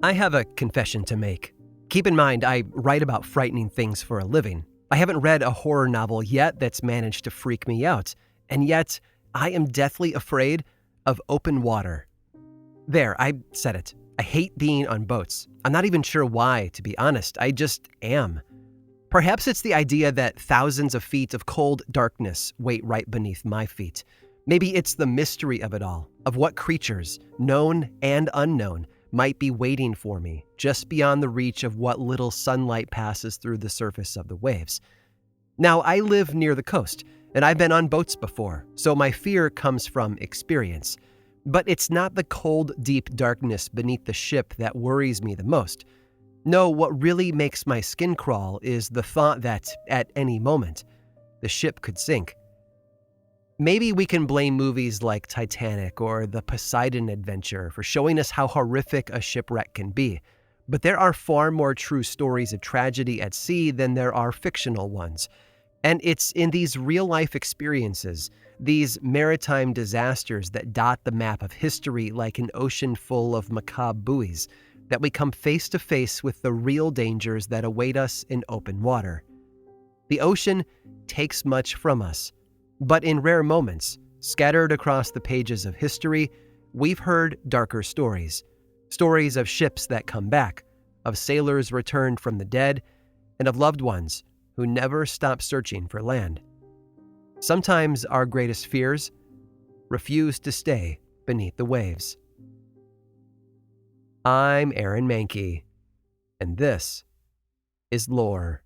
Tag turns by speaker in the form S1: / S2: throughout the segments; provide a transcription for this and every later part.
S1: I have a confession to make. Keep in mind, I write about frightening things for a living. I haven't read a horror novel yet that's managed to freak me out, and yet I am deathly afraid of open water. There, I said it. I hate being on boats. I'm not even sure why, to be honest. I just am. Perhaps it's the idea that thousands of feet of cold darkness wait right beneath my feet. Maybe it's the mystery of it all, of what creatures, known and unknown, might be waiting for me, just beyond the reach of what little sunlight passes through the surface of the waves. Now, I live near the coast, and I've been on boats before, so my fear comes from experience. But it's not the cold, deep darkness beneath the ship that worries me the most. No, what really makes my skin crawl is the thought that, at any moment, the ship could sink. Maybe we can blame movies like Titanic or the Poseidon Adventure for showing us how horrific a shipwreck can be, but there are far more true stories of tragedy at sea than there are fictional ones. And it's in these real-life experiences, these maritime disasters that dot the map of history like an ocean full of macabre buoys, that we come face to face with the real dangers that await us in open water. The ocean takes much from us, but in rare moments, scattered across the pages of history, we've heard darker stories. Stories of ships that come back, of sailors returned from the dead, and of loved ones who never stop searching for land. Sometimes our greatest fears refuse to stay beneath the waves. I'm Aaron Mahnke, and this is Lore.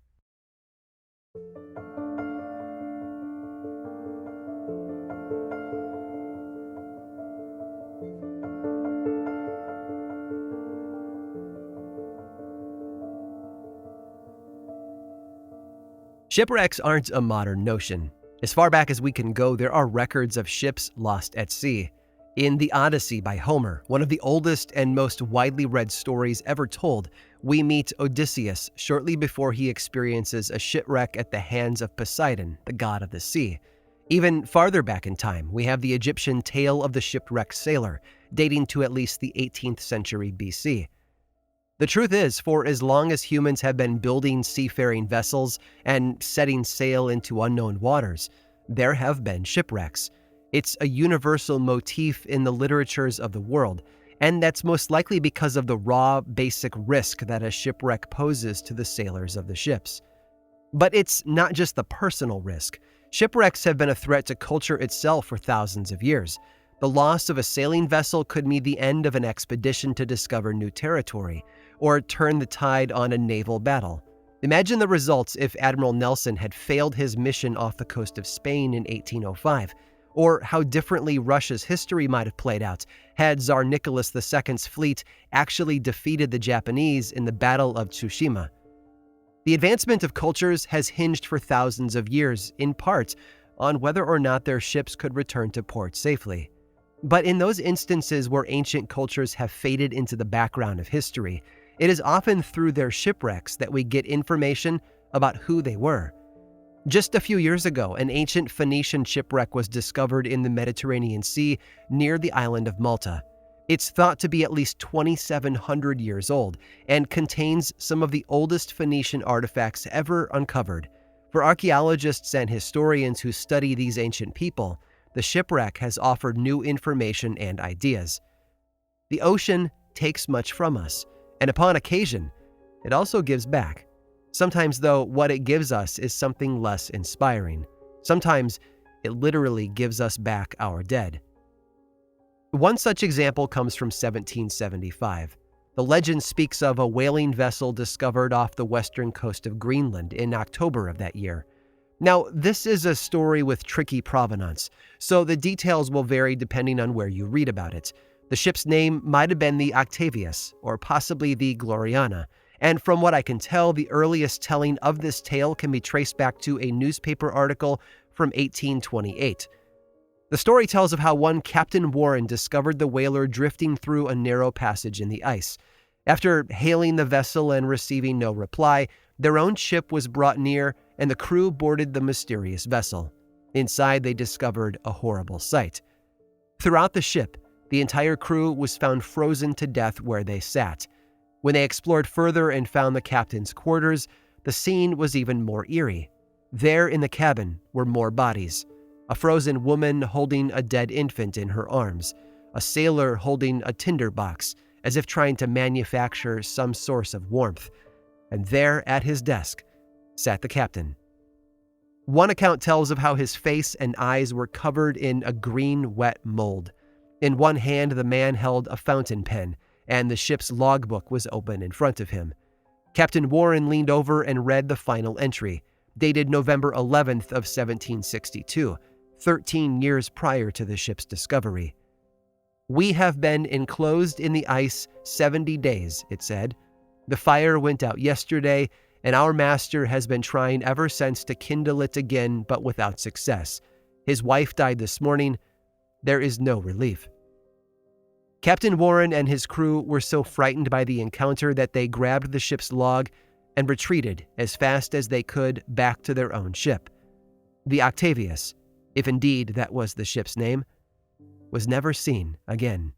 S1: Shipwrecks aren't a modern notion. As far back as we can go, there are records of ships lost at sea. In the Odyssey by Homer, one of the oldest and most widely read stories ever told, we meet Odysseus shortly before he experiences a shipwreck at the hands of Poseidon, the god of the sea. Even farther back in time, we have the Egyptian tale of the shipwrecked sailor, dating to at least the 18th century BC. The truth is, for as long as humans have been building seafaring vessels and setting sail into unknown waters, there have been shipwrecks. It's a universal motif in the literatures of the world, and that's most likely because of the raw, basic risk that a shipwreck poses to the sailors of the ships. But it's not just the personal risk. Shipwrecks have been a threat to culture itself for thousands of years. The loss of a sailing vessel could mean the end of an expedition to discover new territory, or turn the tide on a naval battle. Imagine the results if Admiral Nelson had failed his mission off the coast of Spain in 1805, or how differently Russia's history might have played out had Tsar Nicholas II's fleet actually defeated the Japanese in the Battle of Tsushima. The advancement of cultures has hinged for thousands of years, in part, on whether or not their ships could return to port safely. But in those instances where ancient cultures have faded into the background of history, it is often through their shipwrecks that we get information about who they were. Just a few years ago, an ancient Phoenician shipwreck was discovered in the Mediterranean Sea near the island of Malta. It's thought to be at least 2,700 years old and contains some of the oldest Phoenician artifacts ever uncovered. For archaeologists and historians who study these ancient people, the shipwreck has offered new information and ideas. The ocean takes much from us, and upon occasion, it also gives back. Sometimes, though, what it gives us is something less inspiring. Sometimes, it literally gives us back our dead. One such example comes from 1775. The legend speaks of a whaling vessel discovered off the western coast of Greenland in October of that year. Now, this is a story with tricky provenance, so the details will vary depending on where you read about it. The ship's name might have been the Octavius, or possibly the Gloriana, and from what I can tell, the earliest telling of this tale can be traced back to a newspaper article from 1828. The story tells of how one Captain Warren discovered the whaler drifting through a narrow passage in the ice. After hailing the vessel and receiving no reply, their own ship was brought near and the crew boarded the mysterious vessel. Inside, they discovered a horrible sight. Throughout the ship, the entire crew was found frozen to death where they sat. When they explored further and found the captain's quarters, the scene was even more eerie. There in the cabin were more bodies. A frozen woman holding a dead infant in her arms. A sailor holding a tinder box, as if trying to manufacture some source of warmth. And there at his desk sat the captain. One account tells of how his face and eyes were covered in a green, wet mold. In one hand, the man held a fountain pen, and the ship's logbook was open in front of him. Captain Warren leaned over and read the final entry, dated November 11th of 1762, 13 years prior to the ship's discovery. "We have been enclosed in the ice 70 days, it said. The fire went out yesterday, and our master has been trying ever since to kindle it again, but without success. His wife died this morning. There is no relief." Captain Warren and his crew were so frightened by the encounter that they grabbed the ship's log and retreated as fast as they could back to their own ship. The Octavius, if indeed that was the ship's name, was never seen again.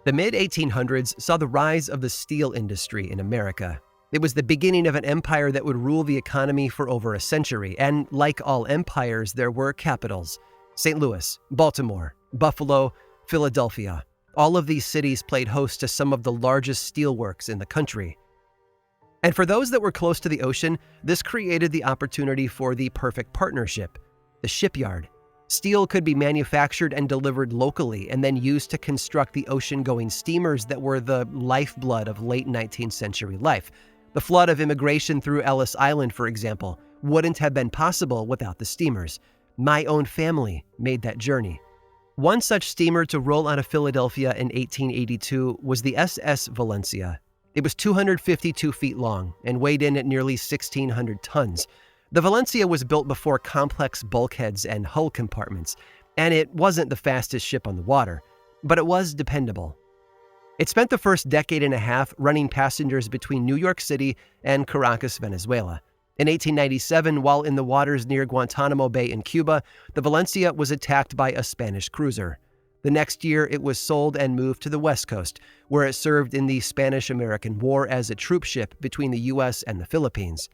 S1: The mid-1800s saw the rise of the steel industry in America. It was the beginning of an empire that would rule the economy for over a century, and like all empires, there were capitals. St. Louis, Baltimore, Buffalo, Philadelphia. All of these cities played host to some of the largest steelworks in the country. And for those that were close to the ocean, this created the opportunity for the perfect partnership, the shipyard. Steel could be manufactured and delivered locally and then used to construct the ocean-going steamers that were the lifeblood of late 19th century life. The flood of immigration through Ellis Island, for example, wouldn't have been possible without the steamers. My own family made that journey. One such steamer to roll out of Philadelphia in 1882 was the SS Valencia. It was 252 feet long and weighed in at nearly 1,600 tons. The Valencia was built before complex bulkheads and hull compartments, and it wasn't the fastest ship on the water, but it was dependable. It spent the first decade and a half running passengers between New York City and Caracas, Venezuela. In 1897, while in the waters near Guantanamo Bay in Cuba, the Valencia was attacked by a Spanish cruiser. The next year, it was sold and moved to the West Coast, where it served in the Spanish-American War as a troop ship between the U.S. and the Philippines.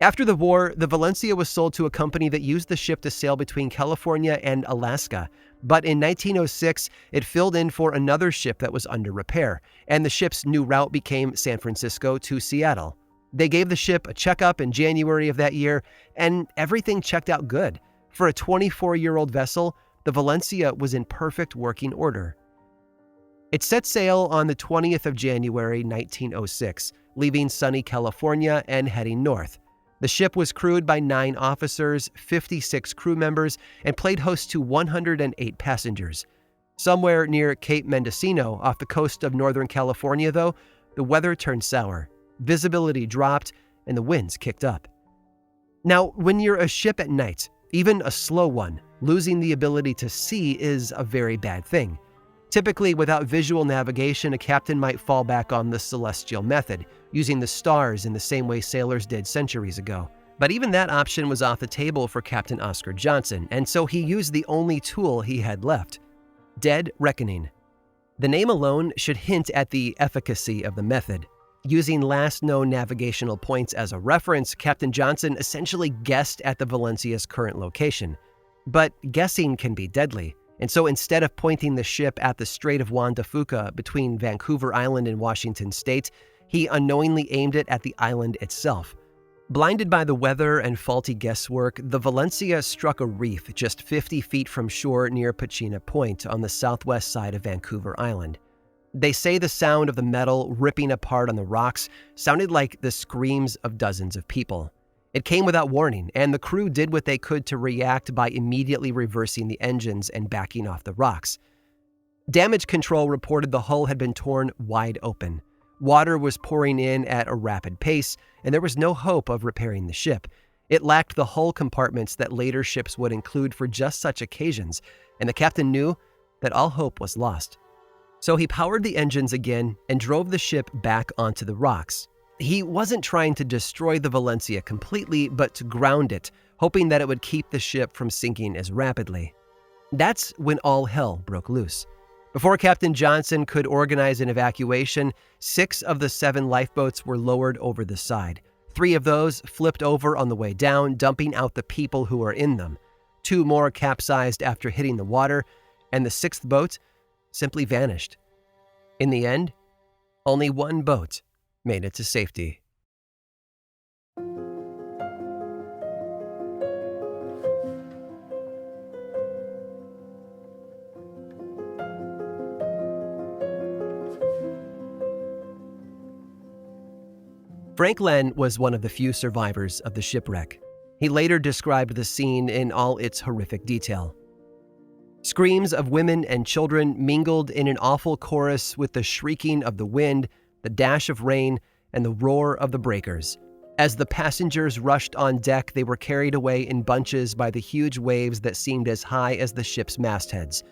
S1: After the war, the Valencia was sold to a company that used the ship to sail between California and Alaska. But in 1906, it filled in for another ship that was under repair, and the ship's new route became San Francisco to Seattle. They gave the ship a checkup in January of that year, and everything checked out good. For a 24-year-old vessel, the Valencia was in perfect working order. It set sail on the 20th of January, 1906, leaving sunny California and heading north. The ship was crewed by 9 officers, 56 crew members, and played host to 108 passengers. Somewhere near Cape Mendocino, off the coast of Northern California, though, the weather turned sour. Visibility dropped, and the winds kicked up. Now, when you're a ship at night, even a slow one, losing the ability to see is a very bad thing. Typically, without visual navigation, a captain might fall back on the celestial method, using the stars in the same way sailors did centuries ago. But even that option was off the table for Captain Oscar Johnson, and so he used the only tool he had left: dead reckoning. The name alone should hint at the efficacy of the method. Using last known navigational points as a reference, Captain Johnson essentially guessed at the Valencia's current location. But guessing can be deadly. And so instead of pointing the ship at the Strait of Juan de Fuca between Vancouver Island and Washington State, he unknowingly aimed it at the island itself. Blinded by the weather and faulty guesswork, the Valencia struck a reef just 50 feet from shore near Pachina Point on the southwest side of Vancouver Island. They say the sound of the metal ripping apart on the rocks sounded like the screams of dozens of people. It came without warning, and the crew did what they could to react by immediately reversing the engines and backing off the rocks. Damage control reported the hull had been torn wide open. Water was pouring in at a rapid pace, and there was no hope of repairing the ship. It lacked the hull compartments that later ships would include for just such occasions, and the captain knew that all hope was lost. So he powered the engines again and drove the ship back onto the rocks. He wasn't trying to destroy the Valencia completely, but to ground it, hoping that it would keep the ship from sinking as rapidly. That's when all hell broke loose. Before Captain Johnson could organize an evacuation, 6 of the 7 lifeboats were lowered over the side. 3 of those flipped over on the way down, dumping out the people who were in them. 2 more capsized after hitting the water, and the 6th boat simply vanished. In the end, only 1 boat made it to safety. Frank Len was one of the few survivors of the shipwreck. He later described the scene in all its horrific detail. Screams of women and children mingled in an awful chorus with the shrieking of the wind, the dash of rain, and the roar of the breakers. As the passengers rushed on deck, they were carried away in bunches by the huge waves that seemed as high as the ship's mastheads.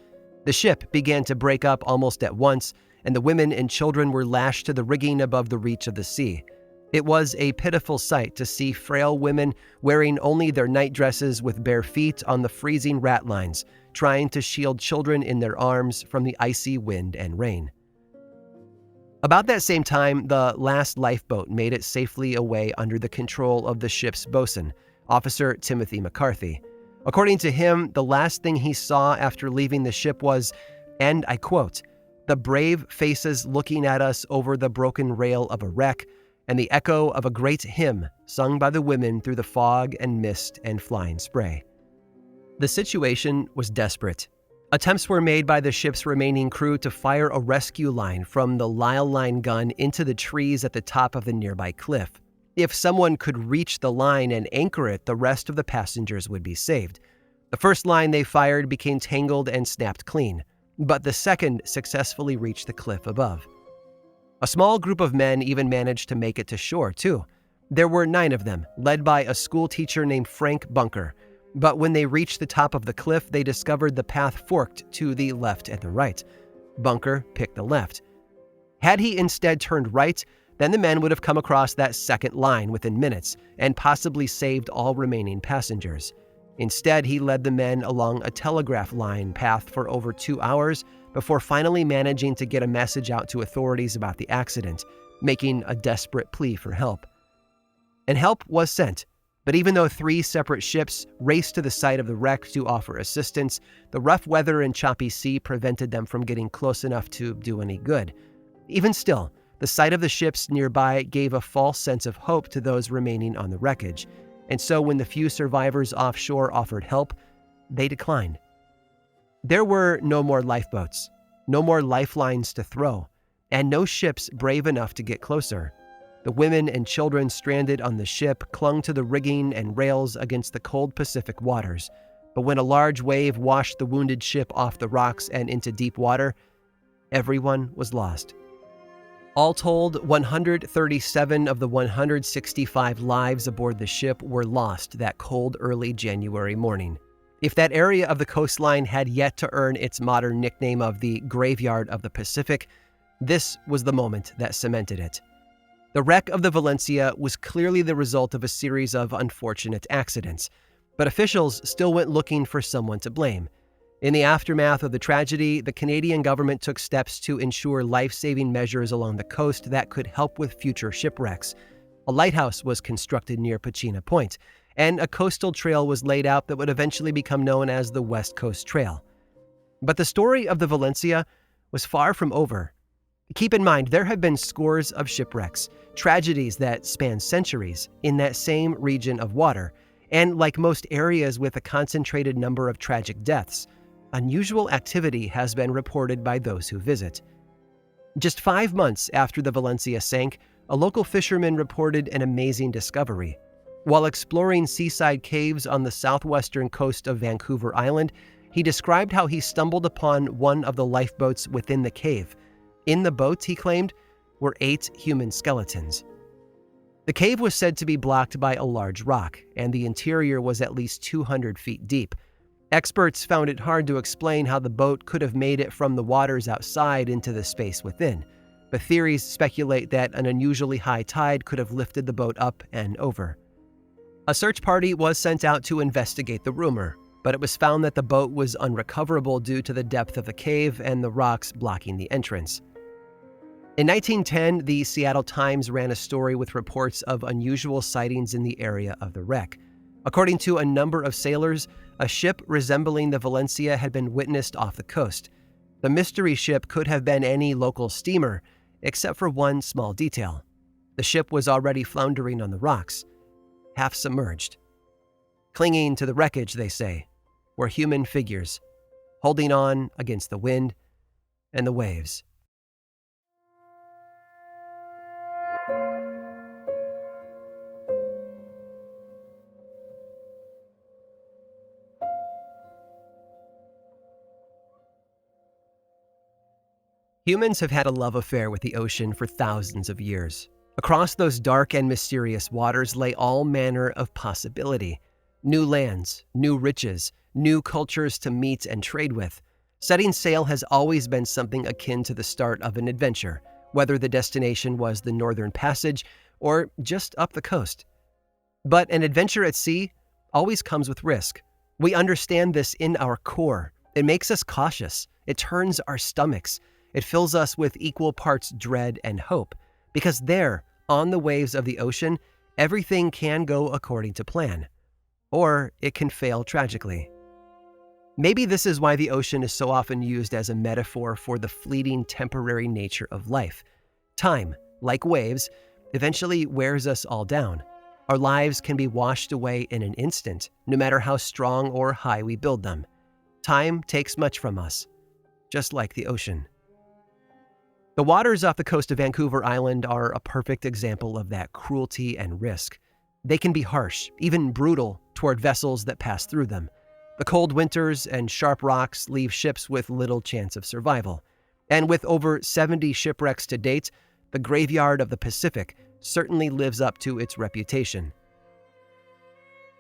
S1: The ship began to break up almost at once, and the women and children were lashed to the rigging above the reach of the sea. It was a pitiful sight to see frail women wearing only their nightdresses with bare feet on the freezing ratlines, trying to shield children in their arms from the icy wind and rain. About that same time, the last lifeboat made it safely away under the control of the ship's bosun, Officer Timothy McCarthy. According to him, the last thing he saw after leaving the ship was, and I quote, "the brave faces looking at us over the broken rail of a wreck, and the echo of a great hymn sung by the women through the fog and mist and flying spray." The situation was desperate. Attempts were made by the ship's remaining crew to fire a rescue line from the Lyle line gun into the trees at the top of the nearby cliff. If someone could reach the line and anchor it, the rest of the passengers would be saved. The first line they fired became tangled and snapped clean, but the second successfully reached the cliff above. A small group of men even managed to make it to shore, too. There were 9 of them, led by a school teacher named Frank Bunker. But when they reached the top of the cliff, they discovered the path forked to the left and the right. Bunker picked the left. Had he instead turned right, then the men would have come across that second line within minutes and possibly saved all remaining passengers. Instead, he led the men along a telegraph line path for over 2 hours before finally managing to get a message out to authorities about the accident, making a desperate plea for help. And help was sent. But even though 3 separate ships raced to the site of the wreck to offer assistance, the rough weather and choppy sea prevented them from getting close enough to do any good. Even still, the sight of the ships nearby gave a false sense of hope to those remaining on the wreckage. And so when the few survivors offshore offered help, they declined. There were no more lifeboats, no more lifelines to throw, and no ships brave enough to get closer. The women and children stranded on the ship clung to the rigging and rails against the cold Pacific waters. But when a large wave washed the wounded ship off the rocks and into deep water, everyone was lost. All told, 137 of the 165 lives aboard the ship were lost that cold early January morning. If that area of the coastline had yet to earn its modern nickname of the Graveyard of the Pacific, this was the moment that cemented it. The wreck of the Valencia was clearly the result of a series of unfortunate accidents, but officials still went looking for someone to blame. In the aftermath of the tragedy, the Canadian government took steps to ensure life-saving measures along the coast that could help with future shipwrecks. A lighthouse was constructed near Pachina Point, and a coastal trail was laid out that would eventually become known as the West Coast Trail. But the story of the Valencia was far from over. Keep in mind, there have been scores of shipwrecks, tragedies that span centuries in that same region of water, and like most areas with a concentrated number of tragic deaths, unusual activity has been reported by those who visit. Just 5 months after the Valencia sank, a local fisherman reported an amazing discovery. While exploring seaside caves on the southwestern coast of Vancouver Island, he described how he stumbled upon one of the lifeboats within the cave. In the boat, he claimed, were 8 human skeletons. The cave was said to be blocked by a large rock, and the interior was at least 200 feet deep. Experts found it hard to explain how the boat could have made it from the waters outside into the space within, but theories speculate that an unusually high tide could have lifted the boat up and over. A search party was sent out to investigate the rumor, but it was found that the boat was unrecoverable due to the depth of the cave and the rocks blocking the entrance. In 1910, the Seattle Times ran a story with reports of unusual sightings in the area of the wreck. According to a number of sailors, a ship resembling the Valencia had been witnessed off the coast. The mystery ship could have been any local steamer, except for one small detail. The ship was already floundering on the rocks, half submerged. Clinging to the wreckage, they say, were human figures, holding on against the wind and the waves. Humans have had a love affair with the ocean for thousands of years. Across those dark and mysterious waters lay all manner of possibility. New lands, new riches, new cultures to meet and trade with. Setting sail has always been something akin to the start of an adventure, whether the destination was the Northern Passage or just up the coast. But an adventure at sea always comes with risk. We understand this in our core. It makes us cautious. It turns our stomachs. It fills us with equal parts dread and hope, because there, on the waves of the ocean, everything can go according to plan, or it can fail tragically. Maybe this is why the ocean is so often used as a metaphor for the fleeting, temporary nature of life. Time, like waves, eventually wears us all down. Our lives can be washed away in an instant, no matter how strong or high we build them. Time takes much from us, just like the ocean. The waters off the coast of Vancouver Island are a perfect example of that cruelty and risk. They can be harsh, even brutal, toward vessels that pass through them. The cold winters and sharp rocks leave ships with little chance of survival. And with over 70 shipwrecks to date, the graveyard of the Pacific certainly lives up to its reputation.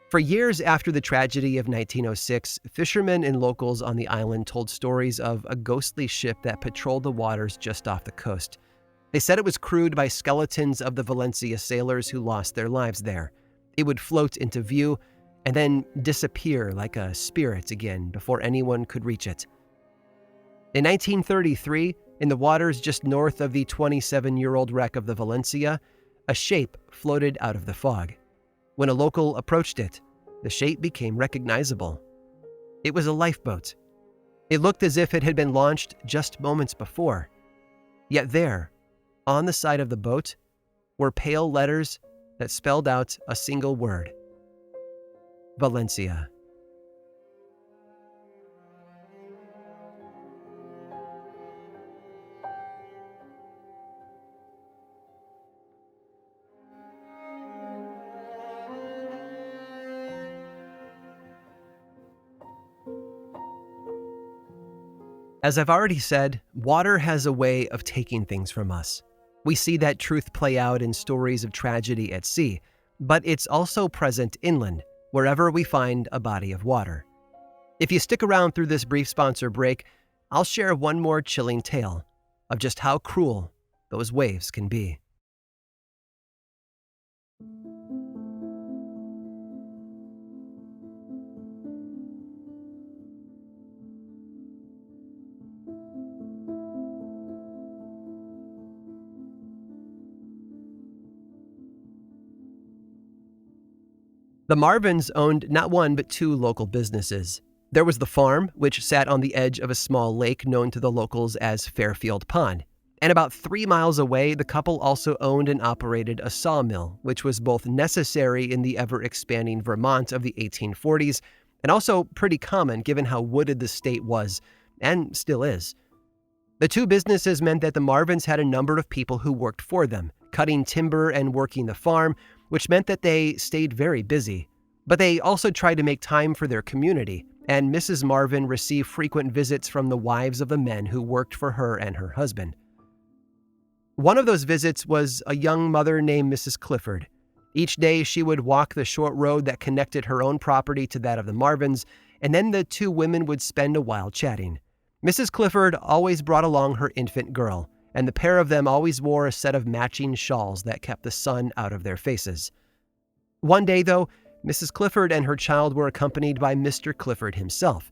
S1: For years after the tragedy of 1906, fishermen and locals on the island told stories of a ghostly ship that patrolled the waters just off the coast. They said it was crewed by skeletons of the Valencia sailors who lost their lives there. It would float into view and then disappear like a spirit again before anyone could reach it. In 1933, in the waters just north of the 27-year-old wreck of the Valencia, a shape floated out of the fog. When a local approached it, the shape became recognizable. It was a lifeboat. It looked as if it had been launched just moments before. Yet there, on the side of the boat, were pale letters that spelled out a single word: Valencia. As I've already said, water has a way of taking things from us. We see that truth play out in stories of tragedy at sea, but it's also present inland, wherever we find a body of water. If you stick around through this brief sponsor break, I'll share one more chilling tale of just how cruel those waves can be. The Marvins owned not one but two local businesses. There was the farm, which sat on the edge of a small lake known to the locals as Fairfield Pond. And about 3 miles away, the couple also owned and operated a sawmill, which was both necessary in the ever-expanding Vermont of the 1840s and also pretty common given how wooded the state was, and still is. The two businesses meant that the Marvins had a number of people who worked for them, cutting timber and working the farm, which meant that they stayed very busy. But they also tried to make time for their community, and Mrs. Marvin received frequent visits from the wives of the men who worked for her and her husband. One of those visits was a young mother named Mrs. Clifford. Each day she would walk the short road that connected her own property to that of the Marvins, and then the two women would spend a while chatting. Mrs. Clifford always brought along her infant girl, and the pair of them always wore a set of matching shawls that kept the sun out of their faces. One day, though, Mrs. Clifford and her child were accompanied by Mr. Clifford himself.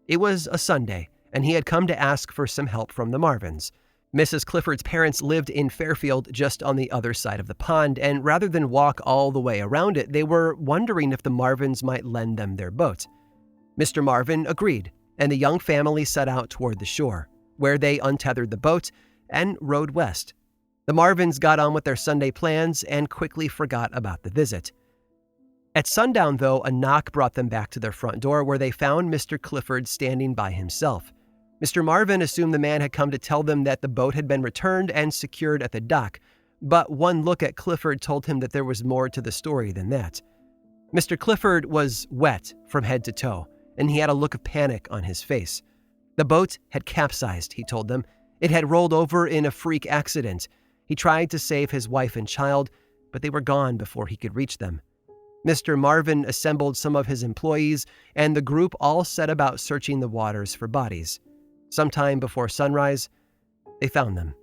S1: It was a Sunday, and he had come to ask for some help from the Marvins. Mrs. Clifford's parents lived in Fairfield, just on the other side of the pond, and rather than walk all the way around it, they were wondering if the Marvins might lend them their boat. Mr. Marvin agreed, and the young family set out toward the shore, where they untethered the boat and rowed west. The Marvins got on with their Sunday plans and quickly forgot about the visit. At sundown, though, a knock brought them back to their front door, where they found Mr. Clifford standing by himself. Mr. Marvin assumed the man had come to tell them that the boat had been returned and secured at the dock, but one look at Clifford told him that there was more to the story than that. Mr. Clifford was wet from head to toe, and he had a look of panic on his face. The boat had capsized, he told them. It had rolled over in a freak accident. He tried to save his wife and child, but they were gone before he could reach them. Mr. Marvin assembled some of his employees, and the group all set about searching the waters for bodies. Sometime before sunrise, they found them.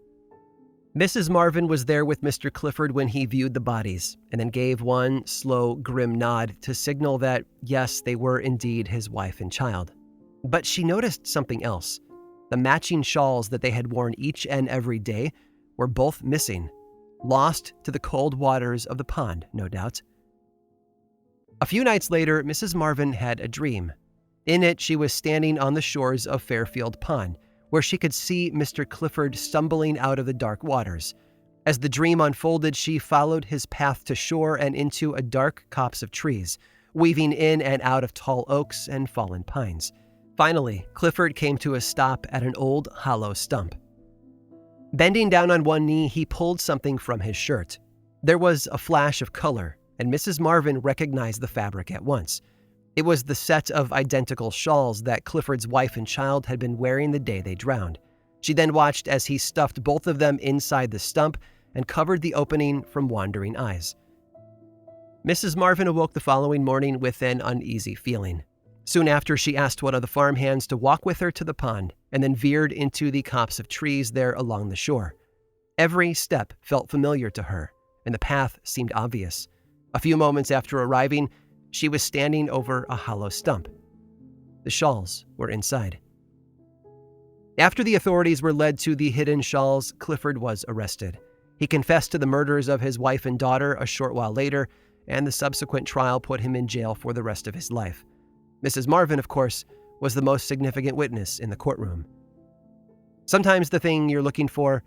S1: Mrs. Marvin was there with Mr. Clifford when he viewed the bodies, and then gave one slow, grim nod to signal that, yes, they were indeed his wife and child. But she noticed something else. The matching shawls that they had worn each and every day were both missing, lost to the cold waters of the pond, no doubt. A few nights later, Mrs. Marvin had a dream. In it, she was standing on the shores of Fairfield Pond, where she could see Mr. Clifford stumbling out of the dark waters. As the dream unfolded, she followed his path to shore and into a dark copse of trees, weaving in and out of tall oaks and fallen pines. Finally, Clifford came to a stop at an old hollow stump. Bending down on one knee, he pulled something from his shirt. There was a flash of color, and Mrs. Marvin recognized the fabric at once. It was the set of identical shawls that Clifford's wife and child had been wearing the day they drowned. She then watched as he stuffed both of them inside the stump and covered the opening from wandering eyes. Mrs. Marvin awoke the following morning with an uneasy feeling. Soon after, she asked one of the farmhands to walk with her to the pond and then veered into the copse of trees there along the shore. Every step felt familiar to her, and the path seemed obvious. A few moments after arriving, she was standing over a hollow stump. The shawls were inside. After the authorities were led to the hidden shawls, Clifford was arrested. He confessed to the murders of his wife and daughter a short while later, and the subsequent trial put him in jail for the rest of his life. Mrs. Marvin, of course, was the most significant witness in the courtroom. Sometimes the thing you're looking for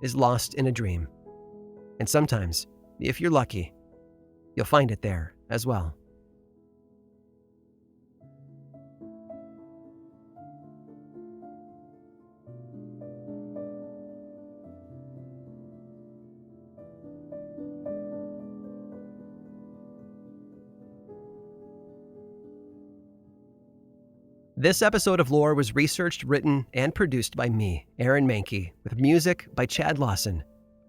S1: is lost in a dream. And sometimes, if you're lucky, you'll find it there as well. This episode of Lore was researched, written, and produced by me, Aaron Mahnke, with music by Chad Lawson.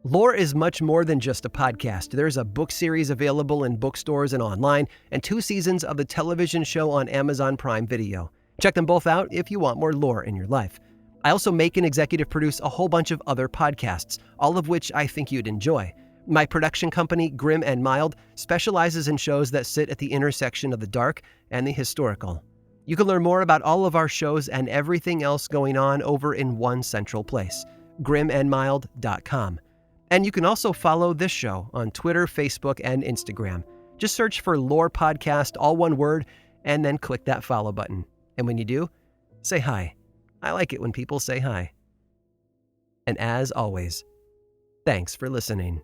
S1: Lore is much more than just a podcast. There's a book series available in bookstores and online, and 2 seasons of the television show on Amazon Prime Video. Check them both out if you want more lore in your life. I also make and executive produce a whole bunch of other podcasts, all of which I think you'd enjoy. My production company, Grim and Mild, specializes in shows that sit at the intersection of the dark and the historical. You can learn more about all of our shows and everything else going on over in one central place, grimandmild.com. And you can also follow this show on Twitter, Facebook, and Instagram. Just search for Lore Podcast, all one word, and then click that follow button. And when you do, say hi. I like it when people say hi. And as always, thanks for listening.